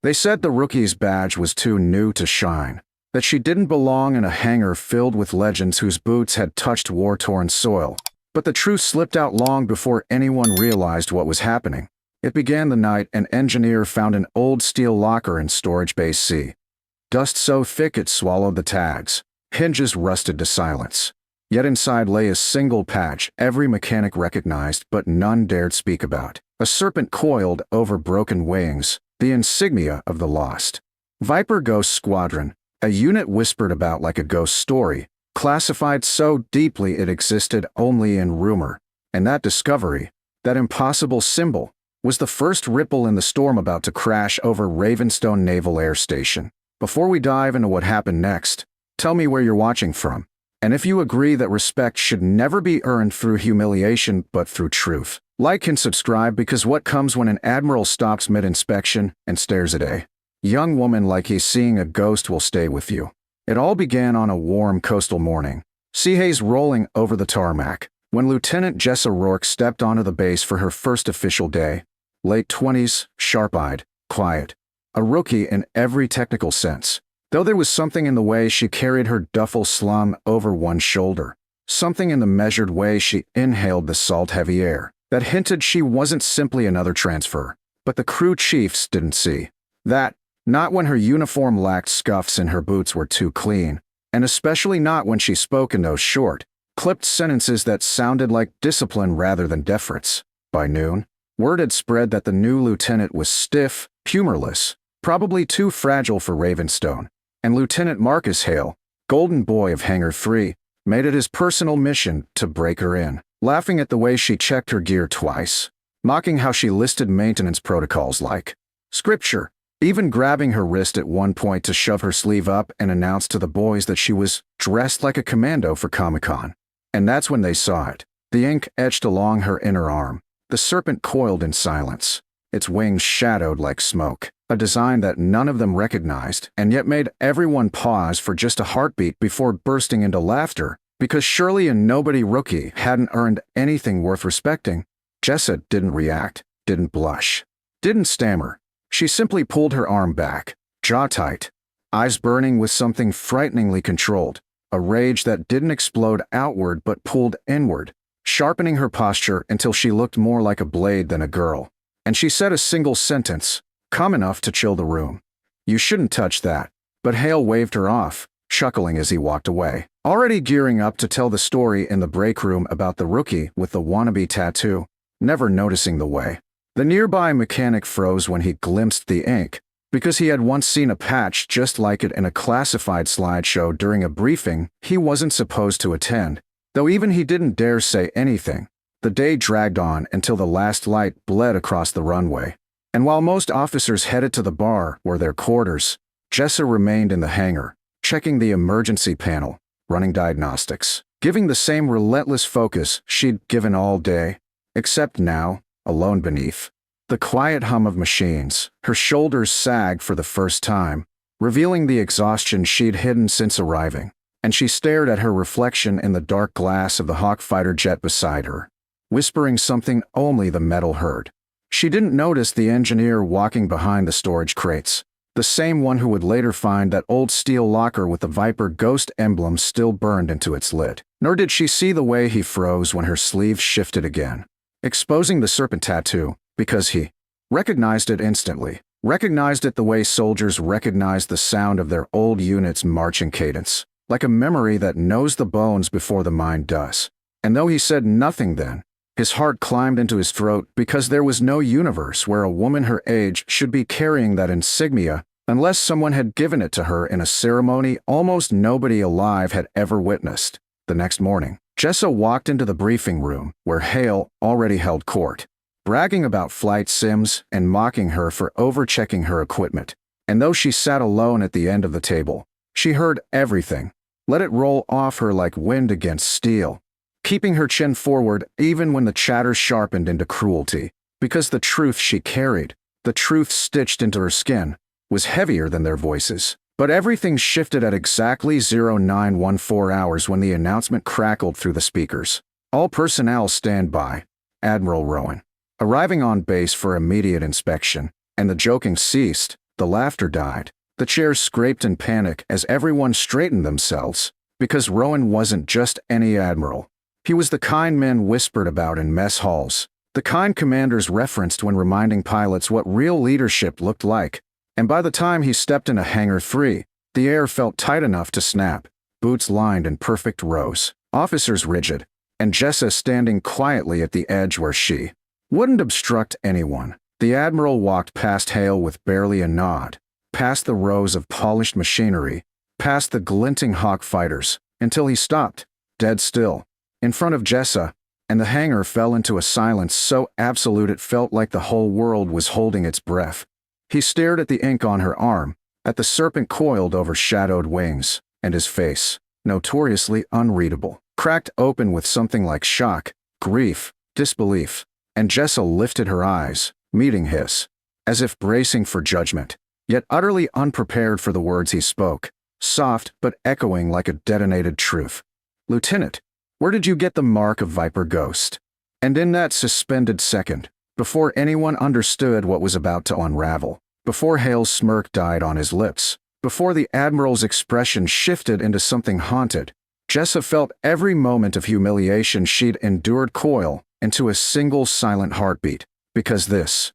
They said the rookie's badge was too new to shine, that she didn't belong in a hangar filled with legends whose boots had touched war-torn soil. But the truth slipped out long before anyone realized what was happening. It began the night an engineer found an old steel locker in Storage Base C. Dust so thick it swallowed the tags. Hinges rusted to silence. Yet inside lay a single patch every mechanic recognized but none dared speak about. A serpent coiled over broken wings, the insignia of the lost. Viper Ghost Squadron, a unit whispered about like a ghost story, classified so deeply it existed only in rumor. And that discovery, that impossible symbol, was the first ripple in the storm about to crash over Ravenstone Naval Air Station. Before we dive into what happened next, tell me where you're watching from, and if you agree that respect should never be earned through humiliation but through truth. Like and subscribe, because what comes when an admiral stops mid-inspection and stares at a young woman like he's seeing a ghost will stay with you. It all began on a warm coastal morning, sea haze rolling over the tarmac, when Lieutenant Jessa Rourke stepped onto the base for her first official day. Late 20s, sharp-eyed, quiet. A rookie in every technical sense. Though there was something in the way she carried her duffel slung over one shoulder. Something in the measured way she inhaled the salt-heavy air that hinted she wasn't simply another transfer. But the crew chiefs didn't see that. Not when her uniform lacked scuffs and her boots were too clean. And especially not when she spoke in those short, clipped sentences that sounded like discipline rather than deference. By noon, word had spread that the new lieutenant was stiff, humorless, probably too fragile for Ravenstone, and Lieutenant Marcus Hale, golden boy of Hangar 3, made it his personal mission to break her in, laughing at the way she checked her gear twice, mocking how she listed maintenance protocols like scripture, even grabbing her wrist at one point to shove her sleeve up and announce to the boys that she was dressed like a commando for Comic-Con. And that's when they saw it. The ink etched along her inner arm. The serpent coiled in silence, its wings shadowed like smoke, a design that none of them recognized and yet made everyone pause for just a heartbeat before bursting into laughter, because surely a nobody rookie hadn't earned anything worth respecting. Jessa didn't react, didn't blush, didn't stammer. She simply pulled her arm back, jaw tight, eyes burning with something frighteningly controlled, a rage that didn't explode outward but pulled inward, sharpening her posture until she looked more like a blade than a girl. And she said a single sentence, calm enough to chill the room. "You shouldn't touch that." But Hale waved her off, chuckling as he walked away, already gearing up to tell the story in the break room about the rookie with the wannabe tattoo, never noticing the way. The nearby mechanic froze when he glimpsed the ink, because he had once seen a patch just like it in a classified slideshow during a briefing he wasn't supposed to attend. Though even he didn't dare say anything. The day dragged on until the last light bled across the runway. And while most officers headed to the bar or their quarters, Jessa remained in the hangar, checking the emergency panel, running diagnostics, giving the same relentless focus she'd given all day, except now, alone beneath the quiet hum of machines, her shoulders sagged for the first time, revealing the exhaustion she'd hidden since arriving. And she stared at her reflection in the dark glass of the Hawk fighter jet beside her, whispering something only the metal heard. She didn't notice the engineer walking behind the storage crates, the same one who would later find that old steel locker with the Viper Ghost emblem still burned into its lid. Nor did she see the way he froze when her sleeve shifted again, exposing the serpent tattoo, because he recognized it instantly, recognized it the way soldiers recognize the sound of their old unit's marching cadence. Like a memory that knows the bones before the mind does. And though he said nothing then, his heart climbed into his throat, because there was no universe where a woman her age should be carrying that insignia unless someone had given it to her in a ceremony almost nobody alive had ever witnessed. The next morning, Jessa walked into the briefing room where Hale already held court, bragging about flight sims and mocking her for overchecking her equipment. And though she sat alone at the end of the table, she heard everything. Let it roll off her like wind against steel, keeping her chin forward even when the chatter sharpened into cruelty, because the truth she carried, the truth stitched into her skin, was heavier than their voices. But everything shifted at exactly 0914 hours when the announcement crackled through the speakers. All personnel stand by. Admiral Rowan. Arriving on base for immediate inspection, and the joking ceased. The laughter died. The chairs scraped in panic as everyone straightened themselves, because Rowan wasn't just any admiral. He was the kind men whispered about in mess halls, the kind commanders referenced when reminding pilots what real leadership looked like. And by the time he stepped into Hangar 3, the air felt tight enough to snap, boots lined in perfect rows, officers rigid, and Jessa standing quietly at the edge where she wouldn't obstruct anyone. The Admiral walked past Hale with barely a nod, past the rows of polished machinery, past the glinting Hawk fighters, until he stopped, dead still, in front of Jessa, and the hangar fell into a silence so absolute it felt like the whole world was holding its breath. He stared at the ink on her arm, at the serpent coiled over shadowed wings, and his face, notoriously unreadable, cracked open with something like shock, grief, disbelief, and Jessa lifted her eyes, meeting his, as if bracing for judgment, yet utterly unprepared for the words he spoke, soft but echoing like a detonated truth. "Lieutenant, where did you get the mark of Viper Ghost?" And in that suspended second, before anyone understood what was about to unravel, before Hale's smirk died on his lips, before the Admiral's expression shifted into something haunted, Jessa felt every moment of humiliation she'd endured coil into a single silent heartbeat, because this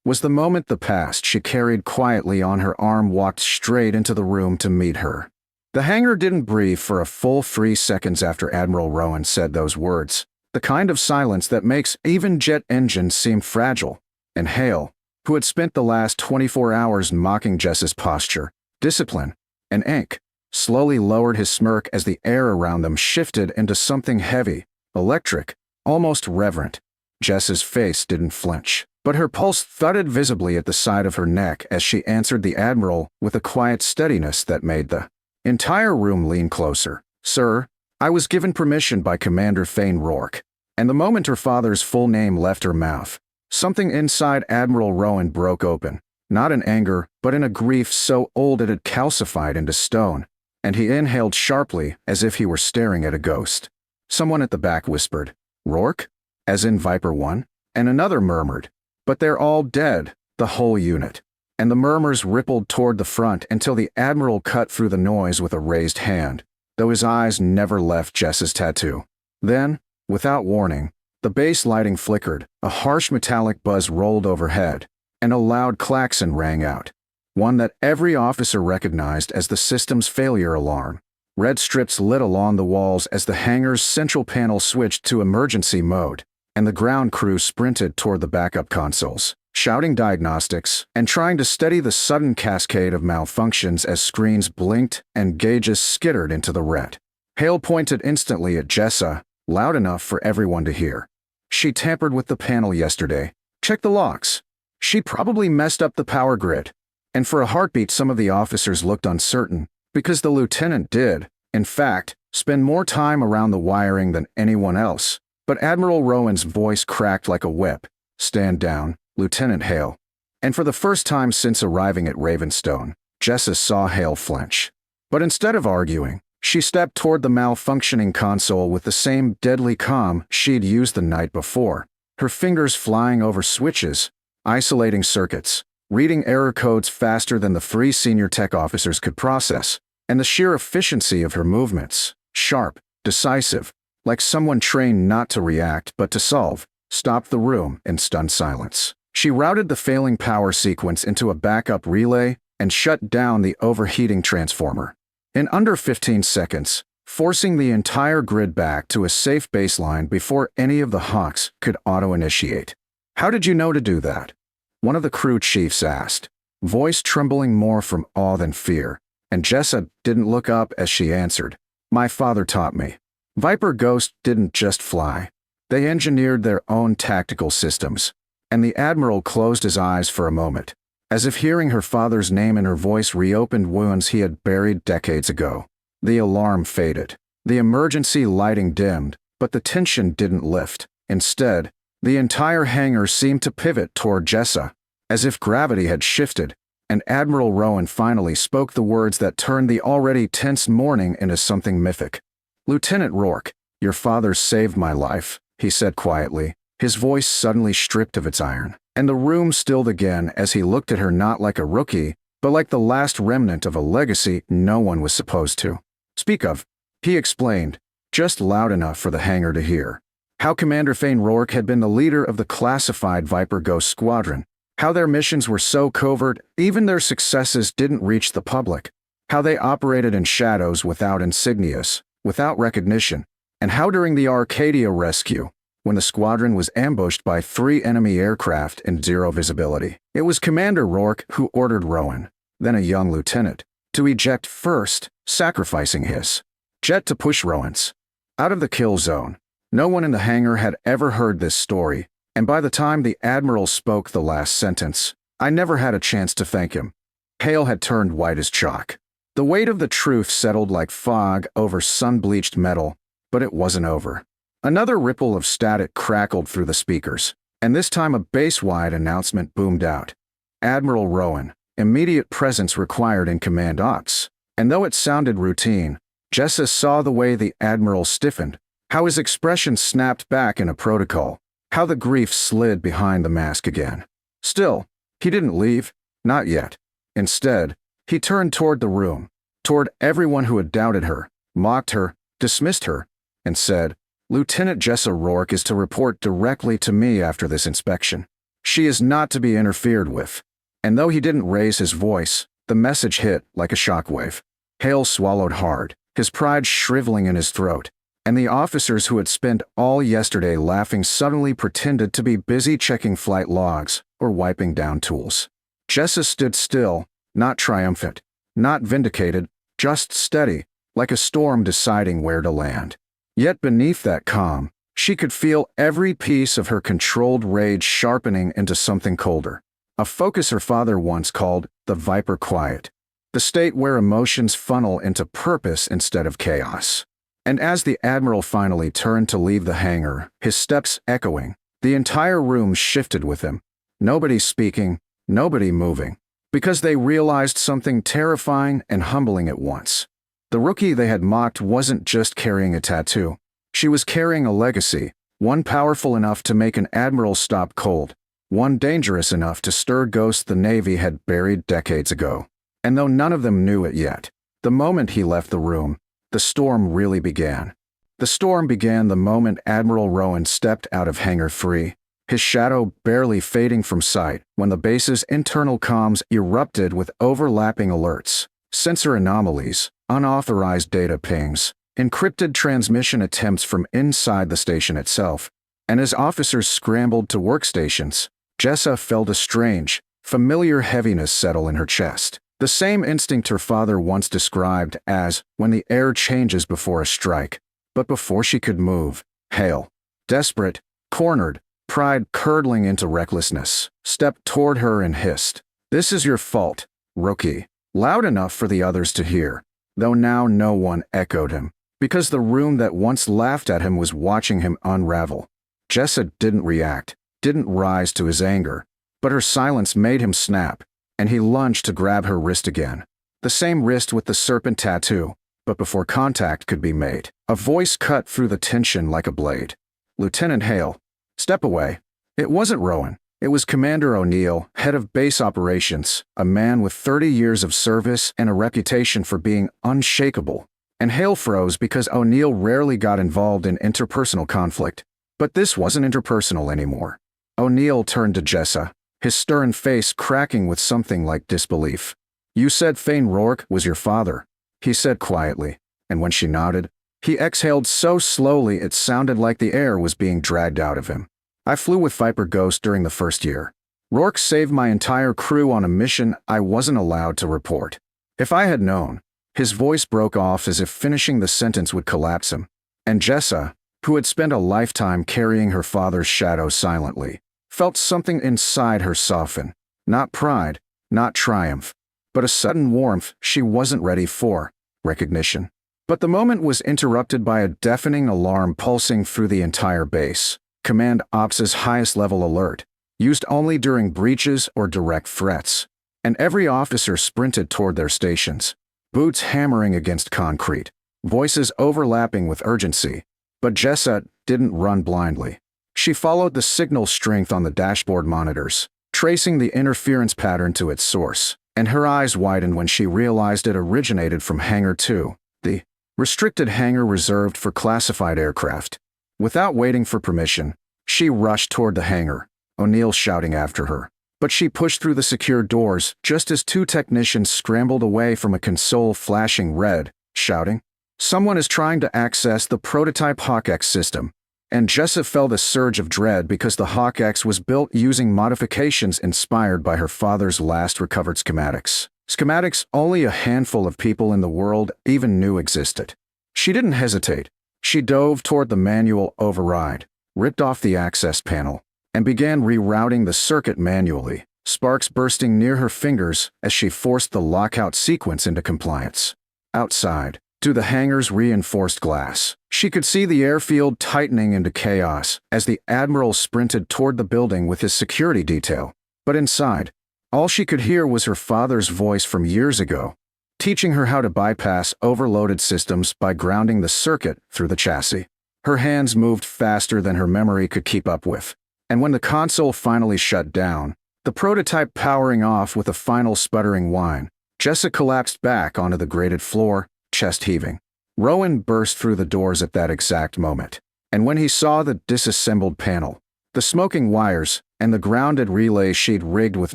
was the moment the past she carried quietly on her arm walked straight into the room to meet her. The hangar didn't breathe for a full 3 seconds after Admiral Rowan said those words, the kind of silence that makes even jet engines seem fragile, and Hale, who had spent the last 24 hours mocking Jessa's posture, discipline, and ink, slowly lowered his smirk as the air around them shifted into something heavy, electric, almost reverent. Jessa's face didn't flinch, but her pulse thudded visibly at the side of her neck as she answered the Admiral with a quiet steadiness that made the entire room lean closer. "Sir, I was given permission by Commander Fane Rourke." And the moment her father's full name left her mouth, something inside Admiral Rowan broke open, not in anger, but in a grief so old it had calcified into stone, and he inhaled sharply as if he were staring at a ghost. Someone at the back whispered, "Rourke? As in Viper 1? And another murmured, "But they're all dead, the whole unit." And the murmurs rippled toward the front until the Admiral cut through the noise with a raised hand, though his eyes never left Jessa's tattoo. Then, without warning, the base lighting flickered, a harsh metallic buzz rolled overhead, and a loud klaxon rang out, one that every officer recognized as the system's failure alarm. Red strips lit along the walls as the hangar's central panel switched to emergency mode, and the ground crew sprinted toward the backup consoles, shouting diagnostics and trying to steady the sudden cascade of malfunctions as screens blinked and gauges skittered into the red. Hale pointed instantly at Jessa, loud enough for everyone to hear. "She tampered with the panel yesterday. Check the logs. She probably messed up the power grid." And for a heartbeat some of the officers looked uncertain, because the lieutenant did, in fact, spend more time around the wiring than anyone else. But Admiral Rowan's voice cracked like a whip. "Stand down, Lieutenant Hale." And for the first time since arriving at Ravenstone, Jessa saw Hale flinch. But instead of arguing, she stepped toward the malfunctioning console with the same deadly calm she'd used the night before, her fingers flying over switches, isolating circuits, reading error codes faster than the 3 senior tech officers could process, and the sheer efficiency of her movements, sharp, decisive, like someone trained not to react but to solve, stopped the room in stunned silence. She routed the failing power sequence into a backup relay and shut down the overheating transformer. In under 15 seconds, forcing the entire grid back to a safe baseline before any of the Hawks could auto-initiate. "How did you know to do that?" one of the crew chiefs asked, voice trembling more from awe than fear, and Jessa didn't look up as she answered, "My father taught me." Viper Ghost didn't just fly. They engineered their own tactical systems, and the Admiral closed his eyes for a moment, as if hearing her father's name in her voice reopened wounds he had buried decades ago. The alarm faded. The emergency lighting dimmed, but the tension didn't lift. Instead, the entire hangar seemed to pivot toward Jessa, as if gravity had shifted, and Admiral Rowan finally spoke the words that turned the already tense morning into something mythic. "Lieutenant Rourke, your father saved my life," he said quietly, his voice suddenly stripped of its iron. And the room stilled again as he looked at her not like a rookie, but like the last remnant of a legacy no one was supposed to speak of. He explained, just loud enough for the hangar to hear, how Commander Fane Rourke had been the leader of the classified Viper Ghost Squadron, how their missions were so covert even their successes didn't reach the public, how they operated in shadows without insignias, without recognition, and how during the Arcadia rescue, when the squadron was ambushed by 3 enemy aircraft in zero visibility, it was Commander Rourke who ordered Rowan, then a young lieutenant, to eject first, sacrificing his jet to push Rowan's out of the kill zone. No one in the hangar had ever heard this story, and by the time the Admiral spoke the last sentence, I never had a chance to thank him. Hale had turned white as chalk. The weight of the truth settled like fog over sun-bleached metal, but it wasn't over. Another ripple of static crackled through the speakers, and this time a base-wide announcement boomed out. Admiral Rowan, immediate presence required in Command Ops. And though it sounded routine, Jessa saw the way the Admiral stiffened, how his expression snapped back in a protocol, how the grief slid behind the mask again. Still, he didn't leave, not yet. Instead, he turned toward the room, toward everyone who had doubted her, mocked her, dismissed her, and said, Lieutenant Jessa Rourke is to report directly to me after this inspection. She is not to be interfered with. And though he didn't raise his voice, the message hit like a shockwave. Hale swallowed hard, his pride shriveling in his throat, and the officers who had spent all yesterday laughing suddenly pretended to be busy checking flight logs or wiping down tools. Jessa stood still, not triumphant, not vindicated, just steady, like a storm deciding where to land. Yet beneath that calm, she could feel every piece of her controlled rage sharpening into something colder. A focus her father once called the Viper Quiet, the state where emotions funnel into purpose instead of chaos. And as the Admiral finally turned to leave the hangar, his steps echoing, the entire room shifted with him. Nobody speaking, nobody moving, because they realized something terrifying and humbling at once. The rookie they had mocked wasn't just carrying a tattoo. She was carrying a legacy, one powerful enough to make an admiral stop cold, one dangerous enough to stir ghosts the Navy had buried decades ago. And though none of them knew it yet, the moment he left the room, the storm really began. The storm began the moment Admiral Rowan stepped out of Hangar 3, his shadow barely fading from sight when the base's internal comms erupted with overlapping alerts, sensor anomalies, unauthorized data pings, encrypted transmission attempts from inside the station itself, and as officers scrambled to workstations, Jessa felt a strange, familiar heaviness settle in her chest. The same instinct her father once described as when the air changes before a strike. But before she could move, Hale, desperate, cornered, pride curdling into recklessness, stepped toward her and hissed, "This is your fault, rookie," loud enough for the others to hear, though now no one echoed him, because the room that once laughed at him was watching him unravel. Jessa didn't react, didn't rise to his anger, but her silence made him snap, and he lunged to grab her wrist again. The same wrist with the serpent tattoo, but before contact could be made, a voice cut through the tension like a blade. "Lieutenant Hale, step away." It wasn't Rowan. It was Commander O'Neill, head of base operations, a man with 30 years of service and a reputation for being unshakable. And Hale froze because O'Neill rarely got involved in interpersonal conflict. But this wasn't interpersonal anymore. O'Neill turned to Jessa, his stern face cracking with something like disbelief. "You said Fane Rourke was your father," he said quietly, and when she nodded, he exhaled so slowly it sounded like the air was being dragged out of him. "I flew with Viper Ghost during the first year. Rourke saved my entire crew on a mission I wasn't allowed to report. If I had known..." His voice broke off as if finishing the sentence would collapse him, and Jessa, who had spent a lifetime carrying her father's shadow silently, felt something inside her soften. Not pride, not triumph, but a sudden warmth she wasn't ready for, recognition. But the moment was interrupted by a deafening alarm pulsing through the entire base. Command Ops' highest level alert, used only during breaches or direct threats. And every officer sprinted toward their stations, boots hammering against concrete, voices overlapping with urgency. But Jessa didn't run blindly. She followed the signal strength on the dashboard monitors, tracing the interference pattern to its source, and her eyes widened when she realized it originated from Hangar 2, the restricted hangar reserved for classified aircraft. Without waiting for permission, she rushed toward the hangar, O'Neill shouting after her. But she pushed through the secure doors just as two technicians scrambled away from a console flashing red, shouting, "Someone is trying to access the prototype HawkX system." And Jessa felt a surge of dread because the HawkX was built using modifications inspired by her father's last recovered schematics. Schematics only a handful of people in the world even knew existed. She didn't hesitate. She dove toward the manual override, ripped off the access panel, and began rerouting the circuit manually, sparks bursting near her fingers as she forced the lockout sequence into compliance. Outside, to the hangar's reinforced glass, she could see the airfield tightening into chaos as the Admiral sprinted toward the building with his security detail. But inside, all she could hear was her father's voice from years ago, teaching her how to bypass overloaded systems by grounding the circuit through the chassis. Her hands moved faster than her memory could keep up with, and when the console finally shut down, the prototype powering off with a final sputtering whine, Jessa collapsed back onto the grated floor, chest heaving. Rowan burst through the doors at that exact moment, and when he saw the disassembled panel, the smoking wires, and the grounded relay she'd rigged with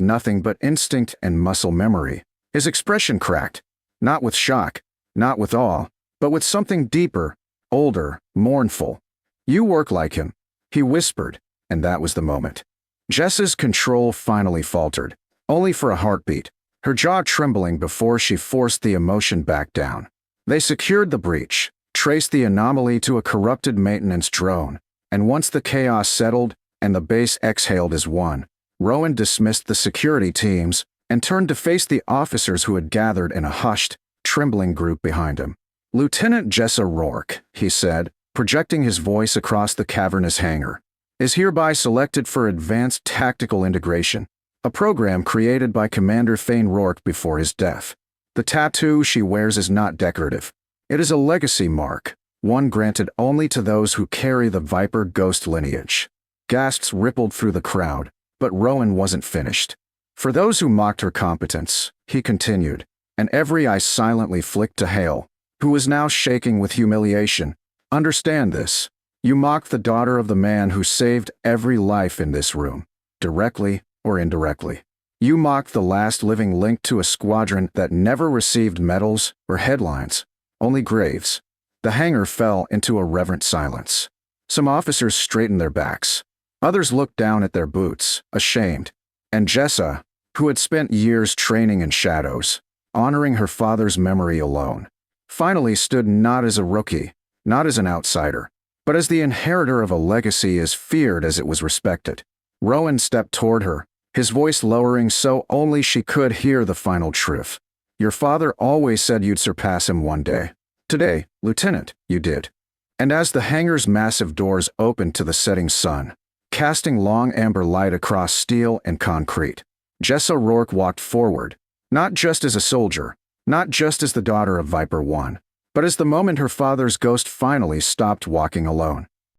nothing but instinct and muscle memory, his expression cracked, not with shock, not with awe, but with something deeper, older, mournful. "You work like him," he whispered, and that was the moment. Jessa's control finally faltered, only for a heartbeat, her jaw trembling before she forced the emotion back down. They secured the breach, traced the anomaly to a corrupted maintenance drone, and once the chaos settled and the base exhaled as one, Rowan dismissed the security teams and turned to face the officers who had gathered in a hushed, trembling group behind him. "Lieutenant Jessa Rourke," he said, projecting his voice across the cavernous hangar, "is hereby selected for Advanced Tactical Integration, a program created by Commander Thane Rourke before his death. The tattoo she wears is not decorative. It is a legacy mark, one granted only to those who carry the Viper ghost lineage." Gasps rippled through the crowd, but Rowan wasn't finished. "For those who mocked her competence," he continued, and every eye silently flicked to Hale, who was now shaking with humiliation, "understand this. You mocked the daughter of the man who saved every life in this room, directly or indirectly. You mocked the last living link to a squadron that never received medals or headlines, only graves." The hangar fell into a reverent silence. Some officers straightened their backs. Others looked down at their boots, ashamed. And Jessa, who had spent years training in shadows, honoring her father's memory alone, finally stood not as a rookie, not as an outsider, but as the inheritor of a legacy as feared as it was respected. Rowan stepped toward her, his voice lowering so only she could hear the final truth. "Your father always said you'd surpass him one day. Today, Lieutenant, you did." And as the hangar's massive doors opened to the setting sun, casting long amber light across steel and concrete, Jessa Rourke walked forward, not just as a soldier, not just as the daughter of Viper 1, but as the moment her father's ghost finally stopped walking alone.